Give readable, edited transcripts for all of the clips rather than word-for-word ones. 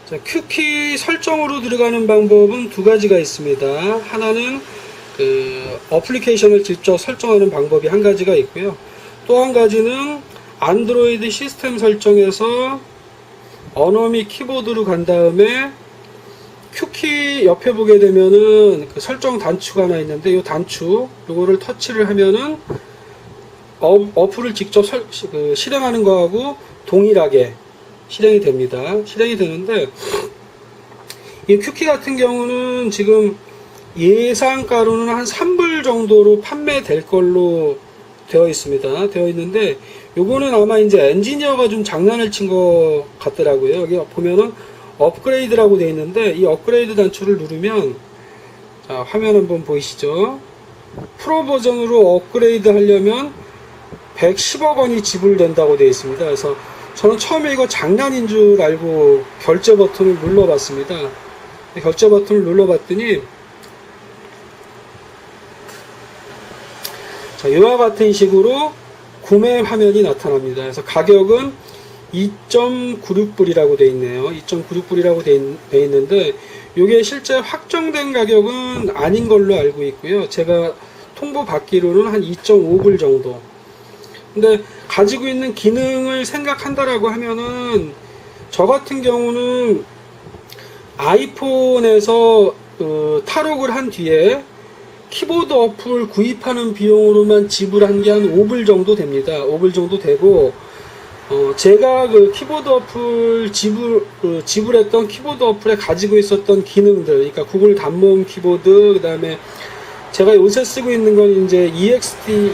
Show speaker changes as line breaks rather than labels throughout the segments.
자, 큐키 설정으로 들어가는 방법은 두 가지가 있습니다. 하나는 어플리케이션을 직접 설정하는 방법이 한 가지가 있고요. 또 한 가지는 안드로이드 시스템 설정에서 언어 및 키보드로 간 다음에 큐키 옆에 보게 되면은 그 설정 단추가 하나 있는데 이 단추 요거를 터치를 하면은 어플을 직접 실행하는 거하고 동일하게 실행이 됩니다. 실행이 되는데 이 큐키 같은 경우는 지금 예상가로는 한 3불 정도로 판매될 걸로 되어 있습니다. 되어 있는데 요거는 아마 이제 엔지니어가 좀 장난을 친 것 같더라고요. 여기 보면은 업그레이드라고 되어 있는데 이 업그레이드 단추를 누르면 자, 화면 한번 보이시죠? 프로 버전으로 업그레이드 하려면 110억 원이 지불된다고 되어 있습니다. 그래서 저는 처음에 이거 장난인 줄 알고 결제 버튼을 눌러봤습니다. 결제 버튼을 눌러봤더니 자, 이와 같은 식으로 구매 화면이 나타납니다. 그래서 가격은 2.96불이라고 되어 있네요. 2.96불이라고 되어 있는데 이게 실제 확정된 가격은 아닌 걸로 알고 있고요. 제가 통보 받기로는 한 2.5불 정도. 근데 가지고 있는 기능을 생각한다라고 하면은 저 같은 경우는 아이폰에서 탈옥을 한 뒤에 키보드 어플 구입하는 비용으로만 지불한 게 한 5불 정도 됩니다. 5불 정도 되고 제가 그 키보드 어플 지불했던 키보드 어플에 가지고 있었던 기능들, 그러니까 구글 단모음 키보드, 그 다음에 제가 요새 쓰고 있는 건 이제 EXT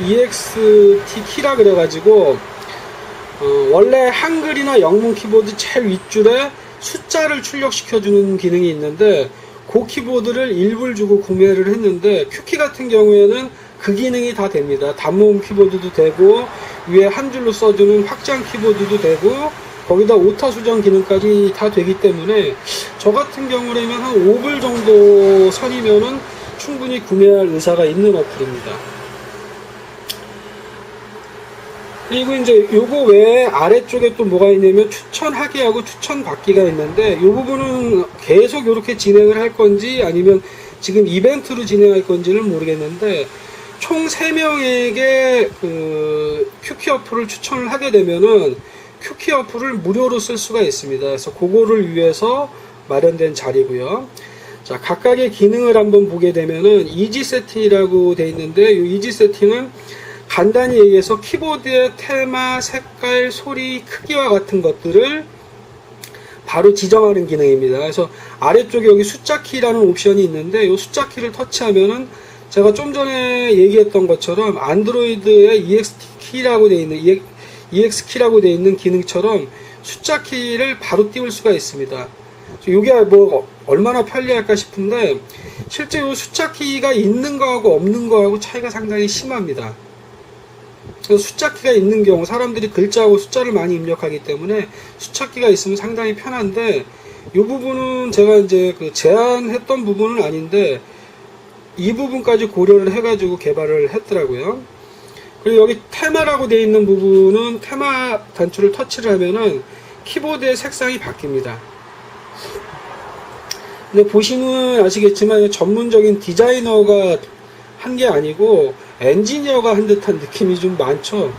키라 그래가지고 원래 한글이나 영문 키보드 제일 윗줄에 숫자를 출력시켜주는 기능이 있는데 그 키보드를 1불 주고 구매를 했는데 큐키 같은 경우에는 그 기능이 다 됩니다. 단모음 키보드도 되고 위에 한 줄로 써주는 확장 키보드도 되고 거기다 오타 수정 기능까지 다 되기 때문에 저 같은 경우라면 한 5불 정도 선이면은 충분히 구매할 의사가 있는 어플입니다. 그리고 이제 요거 외에 아래쪽에 또 뭐가 있냐면 추천하기하고 추천받기가 있는데 이 부분은 계속 이렇게 진행을 할 건지 아니면 지금 이벤트로 진행할 건지는 모르겠는데 총 3명에게 큐키 어플을 추천을 하게 되면은 큐키 어플을 무료로 쓸 수가 있습니다. 그래서 그거를 위해서 마련된 자리고요. 자, 각각의 기능을 한번 보게 되면은 이지 세팅이라고 되어 있는데 이 이지 세팅은 간단히 얘기해서 키보드의 테마, 색깔, 소리, 크기와 같은 것들을 바로 지정하는 기능입니다. 그래서 아래쪽에 여기 숫자 키라는 옵션이 있는데 이 숫자 키를 터치하면은 제가 좀 전에 얘기했던 것처럼 안드로이드의 EX 키라고 되어 있는 기능처럼 숫자 키를 바로 띄울 수가 있습니다. 이게 뭐 얼마나 편리할까 싶은데 실제 이 숫자 키가 있는 거하고 없는 거하고 차이가 상당히 심합니다. 숫자 키가 있는 경우 사람들이 글자하고 숫자를 많이 입력하기 때문에 숫자 키가 있으면 상당히 편한데 이 부분은 제가 이제 제안했던 부분은 아닌데 이 부분까지 고려를 해가지고 개발을 했더라고요. 그리고 여기 테마라고 되어 있는 부분은 테마 단추를 터치를 하면은 키보드의 색상이 바뀝니다. 근데 보시면 아시겠지만 전문적인 디자이너가 한 게 아니고 엔지니어가 한 듯한 느낌이 좀 많죠.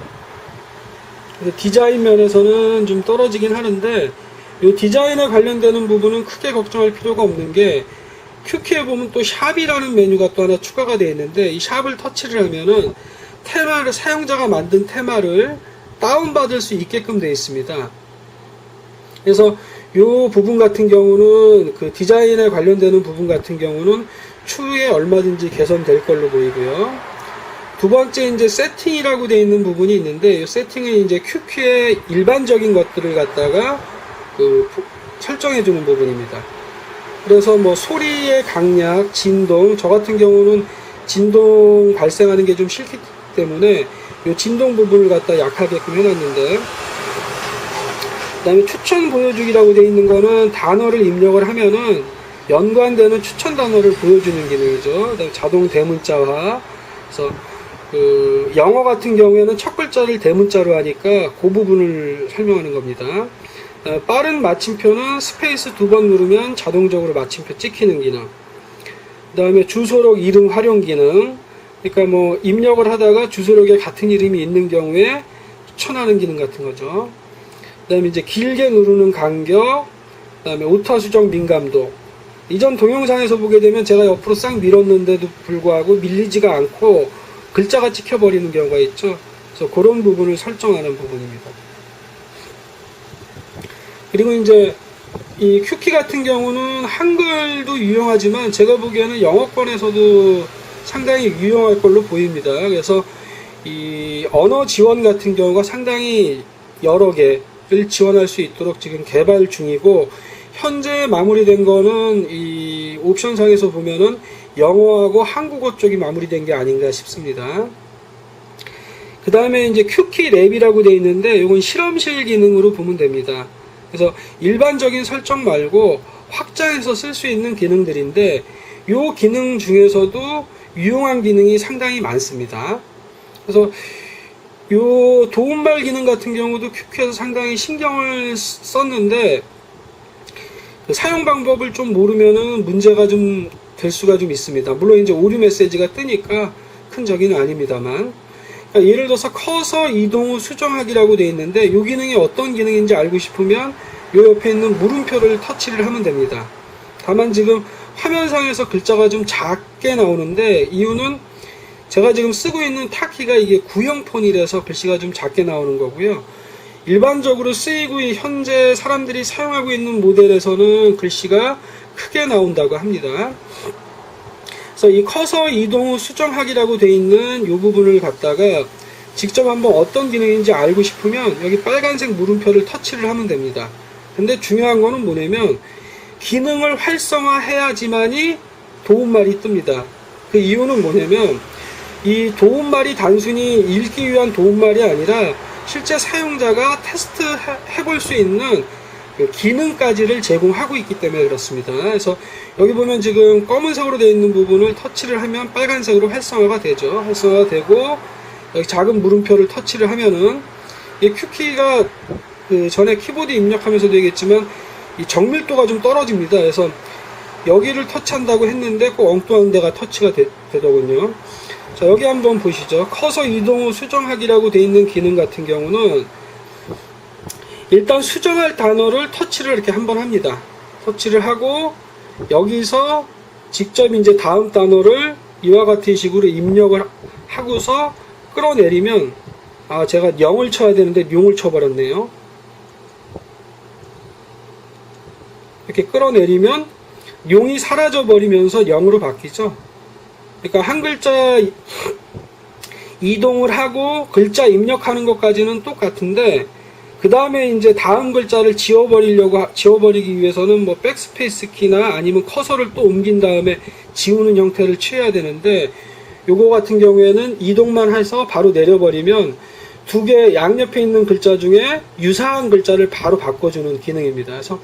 디자인 면에서는 좀 떨어지긴 하는데 이 디자인에 관련되는 부분은 크게 걱정할 필요가 없는 게 큐키에 보면 또 샵이라는 메뉴가 또 하나 추가가 되어 있는데 이 샵을 터치를 하면은 테마를 사용자가 만든 테마를 다운받을 수 있게끔 되어 있습니다. 그래서 이 부분 같은 경우는 디자인에 관련되는 부분 같은 경우는 추후에 얼마든지 개선될 걸로 보이고요. 두 번째 이제 세팅이라고 되어 있는 부분이 있는데 이 세팅은 이제 큐키의 일반적인 것들을 갖다가 설정해 주는 부분입니다. 그래서 뭐 소리의 강약, 진동, 저 같은 경우는 진동 발생하는 게 좀 싫기 때문에 이 진동 부분을 갖다 약하게끔 해놨는데 그 다음에 추천 보여주기라고 되어 있는 거는 단어를 입력을 하면은 연관되는 추천 단어를 보여주는 기능이죠. 그다음에 자동 대문자화. 그래서 영어 같은 경우에는 첫 글자를 대문자로 하니까 그 부분을 설명하는 겁니다. 빠른 마침표는 스페이스 2번 누르면 자동적으로 마침표 찍히는 기능. 그 다음에 주소록 이름 활용 기능. 그러니까 뭐 입력을 하다가 주소록에 같은 이름이 있는 경우에 추천하는 기능 같은 거죠. 그 다음에 이제 길게 누르는 간격, 그 다음에 오타 수정 민감도. 이전 동영상에서 보게 되면 제가 옆으로 싹 밀었는데도 불구하고 밀리지가 않고 글자가 찍혀버리는 경우가 있죠. 그래서 그런 부분을 설정하는 부분입니다. 그리고 이제 이 큐키 같은 경우는 한글도 유용하지만 제가 보기에는 영어권에서도 상당히 유용할 걸로 보입니다. 그래서 이 언어 지원 같은 경우가 상당히 여러 개를 지원할 수 있도록 지금 개발 중이고, 현재 마무리된 거는 이 옵션상에서 보면은 영어하고 한국어 쪽이 마무리된 게 아닌가 싶습니다. 그 다음에 이제 큐키 랩이라고 되어 있는데 이건 실험실 기능으로 보면 됩니다. 그래서 일반적인 설정 말고 확장해서 쓸 수 있는 기능들인데, 이 기능 중에서도 유용한 기능이 상당히 많습니다. 그래서 이 도움말 기능 같은 경우도 큐키에서 상당히 신경을 썼는데, 그 사용 방법을 좀 모르면은 문제가 좀 될 수가 좀 있습니다. 물론 이제 오류 메시지가 뜨니까 큰 저기는 아닙니다만, 그러니까 예를 들어서 커서 이동 후 수정하기라고 되어 있는데, 이 기능이 어떤 기능인지 알고 싶으면 이 옆에 있는 물음표를 터치를 하면 됩니다. 다만 지금 화면상에서 글자가 좀 작게 나오는데, 이유는 제가 지금 쓰고 있는 타키가 이게 구형 폰이라서 글씨가 좀 작게 나오는 거고요. 일반적으로 쓰이고 현재 사람들이 사용하고 있는 모델에서는 글씨가 크게 나온다고 합니다. 그래서 이 커서 이동 후 수정하기라고 되어 있는 이 부분을 갖다가 직접 한번 어떤 기능인지 알고 싶으면 여기 빨간색 물음표를 터치를 하면 됩니다. 근데 중요한 거는 뭐냐면 기능을 활성화해야지만이 도움말이 뜹니다. 그 이유는 뭐냐면 이 도움말이 단순히 읽기 위한 도움말이 아니라 실제 사용자가 테스트 해볼 수 있는 그 기능까지를 제공하고 있기 때문에 그렇습니다. 그래서 여기 보면 지금 검은색으로 되어 있는 부분을 터치를 하면 빨간색으로 활성화가 되죠. 활성화가 되고, 여기 작은 물음표를 터치를 하면은 이 큐키가 그 전에 키보드 입력하면서도 얘기했지만 이 정밀도가 좀 떨어집니다. 그래서 여기를 터치한다고 했는데 꼭 엉뚱한 데가 터치가 되더군요. 자, 여기 한번 보시죠. 커서 이동 후 수정하기라고 되어 있는 기능 같은 경우는 일단 수정할 단어를 터치를 이렇게 한번 합니다. 터치를 하고 여기서 직접 이제 다음 단어를 이와 같은 식으로 입력을 하고서 끌어내리면, 제가 0을 쳐야 되는데 0을 쳐버렸네요. 이렇게 끌어내리면 0이 사라져 버리면서 0으로 바뀌죠. 그러니까 한 글자 이동을 하고 글자 입력하는 것까지는 똑같은데, 그 다음에 이제 다음 글자를 지워버리기 위해서는 뭐 백스페이스 키나 아니면 커서를 또 옮긴 다음에 지우는 형태를 취해야 되는데, 요거 같은 경우에는 이동만 해서 바로 내려버리면 두 개 양옆에 있는 글자 중에 유사한 글자를 바로 바꿔주는 기능입니다. 그래서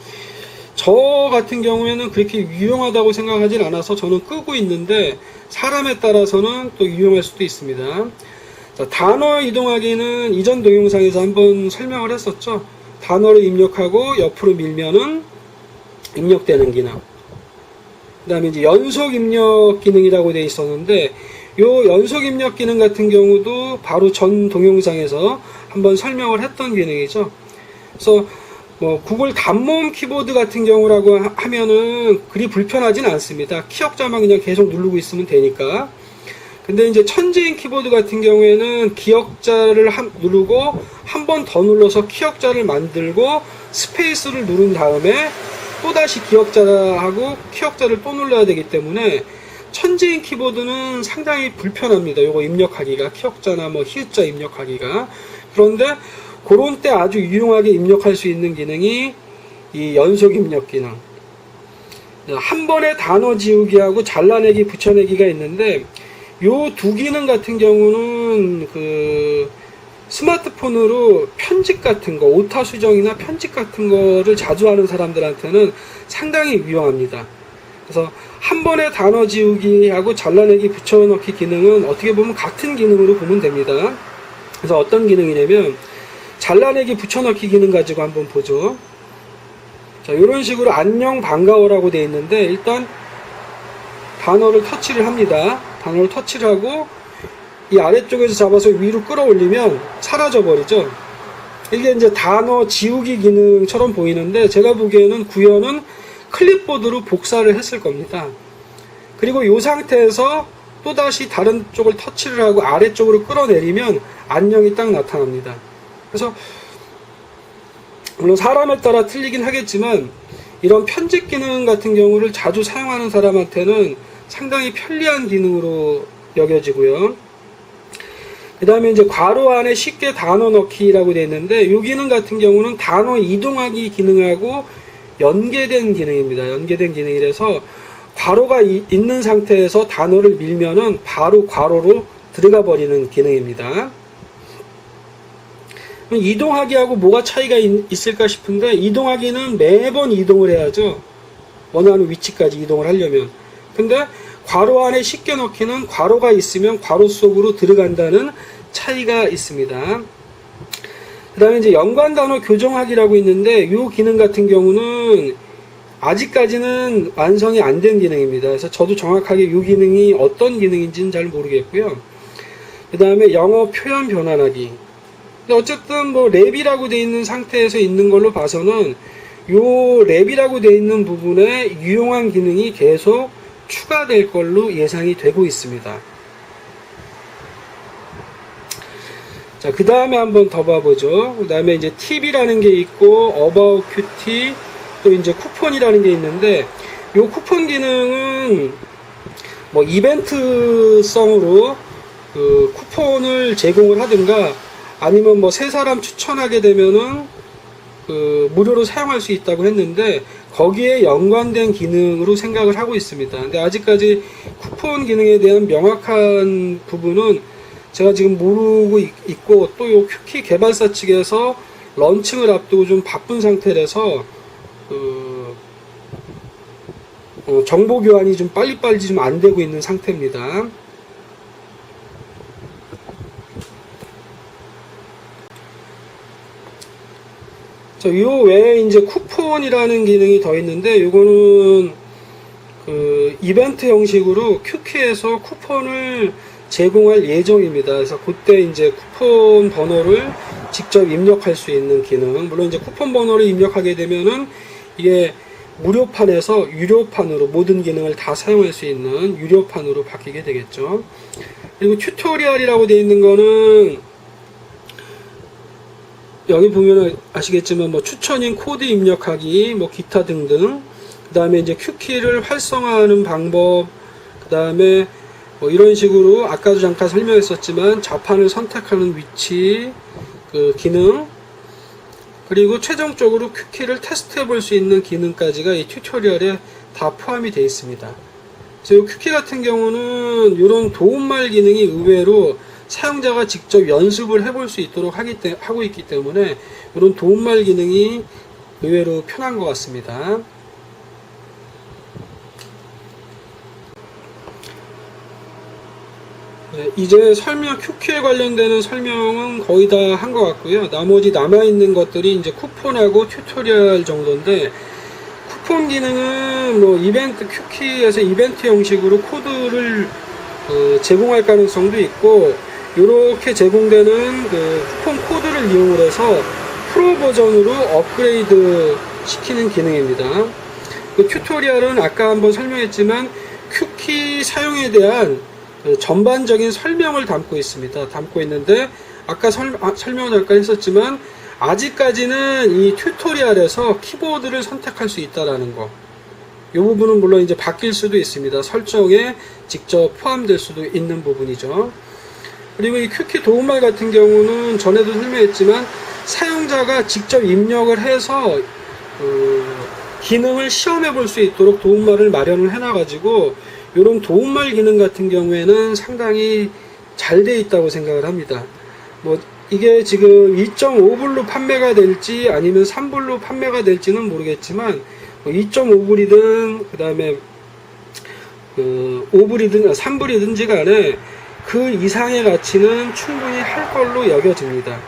저 같은 경우에는 그렇게 유용하다고 생각하진 않아서 저는 끄고 있는데, 사람에 따라서는 또 유용할 수도 있습니다. 자, 단어 이동하기는 이전 동영상에서 한번 설명을 했었죠. 단어를 입력하고 옆으로 밀면은 입력되는 기능. 그 다음에 이제 연속 입력 기능이라고 되어 있었는데, 요 연속 입력 기능 같은 경우도 바로 전 동영상에서 한번 설명을 했던 기능이죠. 그래서 뭐 구글 단모음 키보드 같은 경우라고 하면은 그리 불편하진 않습니다. 키역자만 그냥 계속 누르고 있으면 되니까. 근데 이제 천재인 키보드 같은 경우에는 기역자를 누르고 한 번 더 눌러서 키역자를 만들고 스페이스를 누른 다음에 또다시 기역자하고 키역자를 또 눌러야 되기 때문에 천재인 키보드는 상당히 불편합니다. 요거 입력하기가, 키역자나 뭐 히읗자 입력하기가. 그런데 그런 때 아주 유용하게 입력할 수 있는 기능이 이 연속 입력 기능. 한 번에 단어 지우기하고 잘라내기, 붙여내기가 있는데, 요 두 기능 같은 경우는 그 스마트폰으로 편집 같은 거, 오타 수정이나 편집 같은 거를 자주 하는 사람들한테는 상당히 유용합니다. 그래서 한 번에 단어 지우기하고 잘라내기, 붙여넣기 기능은 어떻게 보면 같은 기능으로 보면 됩니다. 그래서 어떤 기능이냐면 잘라내기, 붙여넣기 기능 가지고 한번 보죠. 자, 이런 식으로 안녕 반가워라고 되어 있는데 일단 단어를 터치를 합니다. 단어를 터치를 하고 이 아래쪽에서 잡아서 위로 끌어올리면 사라져 버리죠. 이게 이제 단어 지우기 기능처럼 보이는데 제가 보기에는 구현은 클립보드로 복사를 했을 겁니다. 그리고 이 상태에서 또다시 다른 쪽을 터치를 하고 아래쪽으로 끌어내리면 안녕이 딱 나타납니다. 그래서 물론 사람에 따라 틀리긴 하겠지만 이런 편집 기능 같은 경우를 자주 사용하는 사람한테는 상당히 편리한 기능으로 여겨지고요. 그 다음에 이제 괄호 안에 쉽게 단어 넣기라고 되어 있는데 이 기능 같은 경우는 단어 이동하기 기능하고 연계된 기능입니다. 연계된 기능이라서 괄호가 있는 상태에서 단어를 밀면은 바로 괄호로 들어가 버리는 기능입니다. 이동하기하고 뭐가 차이가 있을까 싶은데 이동하기는 매번 이동을 해야죠. 원하는 위치까지 이동을 하려면. 근데 괄호 안에 쉽게 넣기는 괄호가 있으면 괄호 속으로 들어간다는 차이가 있습니다. 그 다음에 이제 연관 단어 교정하기라고 있는데 이 기능 같은 경우는 아직까지는 완성이 안 된 기능입니다. 그래서 저도 정확하게 이 기능이 어떤 기능인지는 잘 모르겠고요. 그 다음에 영어 표현 변환하기. 근데 어쨌든 뭐 랩이라고 되어 있는 상태에서 있는 걸로 봐서는 요 랩이라고 되어 있는 부분에 유용한 기능이 계속 추가될 걸로 예상이 되고 있습니다. 자, 그 다음에 한번 더 봐보죠. 그 다음에 이제 팁이라는 게 있고, About QT, 또 이제 쿠폰이라는 게 있는데, 요 쿠폰 기능은 뭐 이벤트성으로 그 쿠폰을 제공을 하든가, 아니면 뭐 세 사람 추천하게 되면은 그 무료로 사용할 수 있다고 했는데, 거기에 연관된 기능으로 생각을 하고 있습니다. 근데 아직까지 쿠폰 기능에 대한 명확한 부분은 제가 지금 모르고 있고 또 요 큐키 개발사 측에서 런칭을 앞두고 좀 바쁜 상태라서 정보 교환이 좀 빨리빨리 좀 안 되고 있는 상태입니다. 자, 요 외에 이제 쿠폰이라는 기능이 더 있는데, 요거는 그 이벤트 형식으로 큐키에서 쿠폰을 제공할 예정입니다. 그래서 그때 이제 쿠폰 번호를 직접 입력할 수 있는 기능. 물론 이제 쿠폰 번호를 입력하게 되면은 이게 무료판에서 유료판으로 모든 기능을 다 사용할 수 있는 유료판으로 바뀌게 되겠죠. 그리고 튜토리얼이라고 되어 있는 거는 여기 보면 아시겠지만 뭐 추천인 코드 입력하기, 뭐 기타 등등. 그 다음에 이제 큐키를 활성화하는 방법. 그 다음에 뭐 이런 식으로 아까도 잠깐 설명했었지만 자판을 선택하는 위치, 그 기능. 그리고 최종적으로 큐키를 테스트해 볼 수 있는 기능까지가 이 튜토리얼에 다 포함이 되어 있습니다. 그래서 이 큐키 같은 경우는 이런 도움말 기능이 의외로 사용자가 직접 연습을 해볼 수 있도록 하고 있기 때문에 이런 도움말 기능이 의외로 편한 것 같습니다. 네, 이제 큐키에 관련되는 설명은 거의 다 한 것 같고요. 나머지 남아있는 것들이 이제 쿠폰하고 튜토리얼 정도인데, 쿠폰 기능은 뭐 큐키에서 이벤트 형식으로 코드를 제공할 가능성도 있고, 이렇게 제공되는 그 쿠폰 코드를 이용을 해서 프로 버전으로 업그레이드 시키는 기능입니다. 그 튜토리얼은 아까 한번 설명했지만 큐키 사용에 대한 전반적인 설명을 담고 있습니다. 담고 있는데 아까 설명을 잠깐 했었지만 아직까지는 이 튜토리얼에서 키보드를 선택할 수 있다라는 거. 이 부분은 물론 이제 바뀔 수도 있습니다. 설정에 직접 포함될 수도 있는 부분이죠. 그리고 이 큐키 도움말 같은 경우는 전에도 설명했지만 사용자가 직접 입력을 해서 기능을 시험해 볼 수 있도록 도움말을 마련을 해놔 가지고 이런 도움말 기능 같은 경우에는 상당히 잘 돼 있다고 생각을 합니다. 뭐 이게 지금 2.5불로 판매가 될지 아니면 3불로 판매가 될지는 모르겠지만 2.5불이든 그 다음에 5불이든 3불이든지 간에 그 이상의 가치는 충분히 할 걸로 여겨집니다.